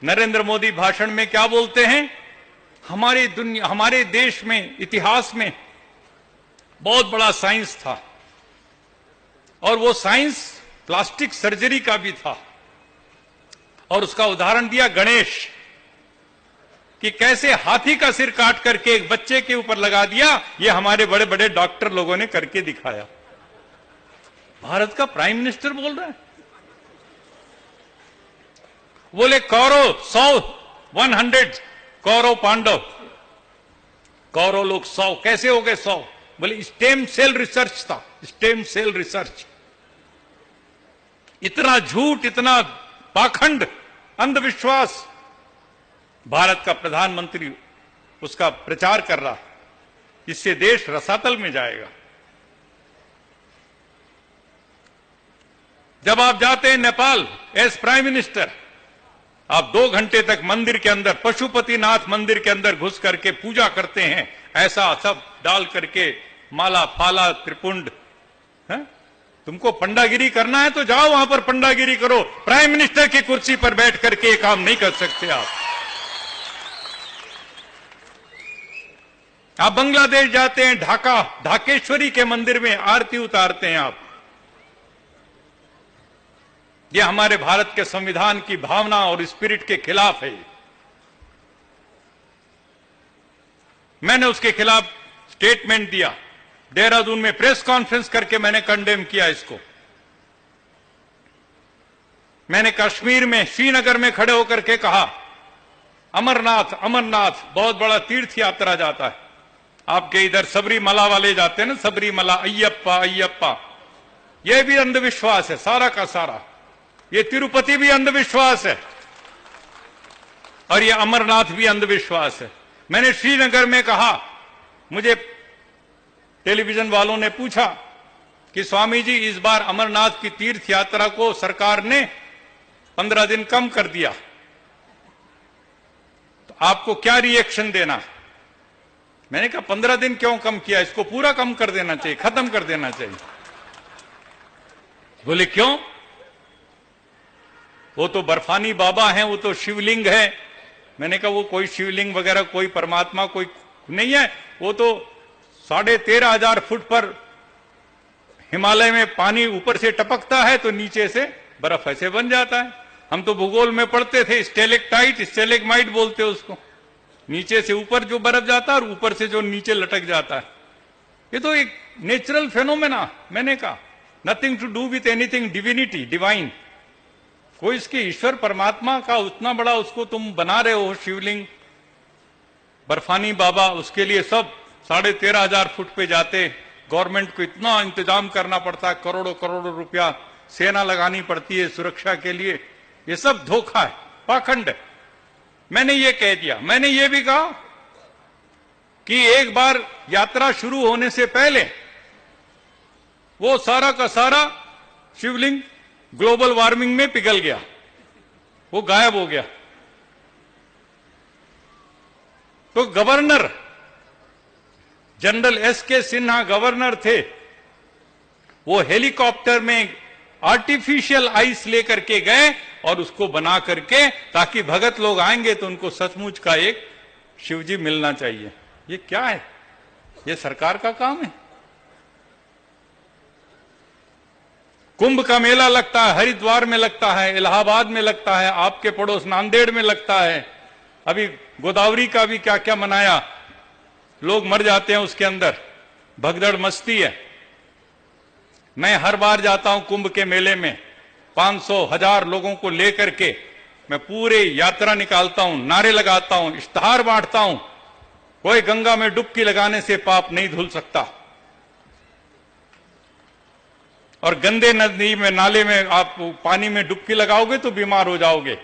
नरेंद्र मोदी भाषण में क्या बोलते हैं? हमारे देश में इतिहास में बहुत बड़ा साइंस था और वो साइंस प्लास्टिक सर्जरी का भी था। और उसका उदाहरण दिया गणेश कि कैसे हाथी का सिर काट करके एक बच्चे के ऊपर लगा दिया, ये हमारे बड़े बड़े डॉक्टर लोगों ने करके दिखाया। भारत का प्राइम मिनिस्टर बोल रहा है। बोले कौरव 100 कौरव पांडव, कौरव लोग 100 कैसे हो गए 100? बोले स्टेम सेल रिसर्च था, स्टेम सेल रिसर्च। इतना झूठ, इतना पाखंड, अंधविश्वास भारत का प्रधानमंत्री उसका प्रचार कर रहा, इससे देश रसातल में जाएगा। जब आप जाते हैं नेपाल एज प्राइम मिनिस्टर, आप 2 घंटे तक मंदिर के अंदर, पशुपतिनाथ मंदिर के अंदर घुस करके पूजा करते हैं, ऐसा सब डाल करके माला फाला त्रिपुंड। तुमको पंडागिरी करना है तो जाओ वहां पर पंडागिरी करो, प्राइम मिनिस्टर की कुर्सी पर बैठ करके ये काम नहीं कर सकते आप बांग्लादेश जाते हैं, ढाकेश्वरी के मंदिर में आरती उतारते हैं आप। ये हमारे भारत के संविधान की भावना और स्पिरिट के खिलाफ है। मैंने उसके खिलाफ स्टेटमेंट दिया, देहरादून में प्रेस कॉन्फ्रेंस करके मैंने कंडेम किया इसको। मैंने कश्मीर में श्रीनगर में खड़े होकर के कहा, अमरनाथ बहुत बड़ा तीर्थ यात्रा जाता है। आपके इधर सबरीमला वाले जाते हैं ना, सबरीमला, अय्यप्पा, यह भी अंधविश्वास है सारा का सारा। ये तिरुपति भी अंधविश्वास है और ये अमरनाथ भी अंधविश्वास है। मैंने श्रीनगर में कहा, मुझे टेलीविजन वालों ने पूछा कि स्वामी जी इस बार अमरनाथ की तीर्थ यात्रा को सरकार ने 15 दिन कम कर दिया, तो आपको क्या रिएक्शन देना? मैंने कहा 15 दिन क्यों कम किया, इसको पूरा कम कर देना चाहिए, खत्म कर देना चाहिए। बोले क्यों? वो तो बर्फानी बाबा हैं, वो तो शिवलिंग है। मैंने कहा वो कोई शिवलिंग वगैरह, कोई परमात्मा कोई नहीं है। वो तो 13,500 फुट पर हिमालय में पानी ऊपर से टपकता है तो नीचे से बर्फ ऐसे बन जाता है। हम तो भूगोल में पढ़ते थे, स्टेलेक्टाइट स्टेलेग्माइट बोलते उसको, नीचे से ऊपर जो बर्फ जाता है और ऊपर से जो नीचे लटक जाता है। ये तो एक नेचुरल फेनोमेना। मैंने कहा nothing to do with anything divinity, divine. कोई इसके ईश्वर परमात्मा का उतना बड़ा उसको तुम बना रहे हो शिवलिंग, बर्फानी बाबा, उसके लिए सब 13,500 फुट पे जाते। गवर्नमेंट को इतना इंतजाम करना पड़ता है, करोड़ों करोड़ों रुपया सेना लगानी पड़ती है सुरक्षा के लिए। ये सब धोखा है, पाखंड है। मैंने ये कह दिया। मैंने ये भी कहा कि एक बार यात्रा शुरू होने से पहले वो सारा का सारा शिवलिंग ग्लोबल वार्मिंग में पिघल गया, वो गायब हो गया। तो governor general SK. Sinha governor थे, वो हेलीकॉप्टर में आर्टिफिशियल आइस लेकर के गए और उसको बना करके, ताकि भगत लोग आएंगे तो उनको सचमुच का एक शिवजी मिलना चाहिए। ये क्या है? ये सरकार का काम है। कुंभ का मेला लगता है, हरिद्वार में लगता है, इलाहाबाद में लगता है, आपके पड़ोस नांदेड़ में लगता है। अभी गोदावरी का भी क्या क्या मनाया, लोग मर जाते हैं उसके अंदर, भगदड़ मस्ती है। मैं हर बार जाता हूं कुंभ के मेले में, 500,000 लोगों को लेकर के मैं पूरे यात्रा निकालता हूं, नारे लगाता हूं, इश्तहार बांटता हूं। कोई गंगा में डुबकी लगाने से पाप नहीं धुल सकता, और गंदे नदी में, नाले में आप पानी में डुबकी लगाओगे तो बीमार हो जाओगे।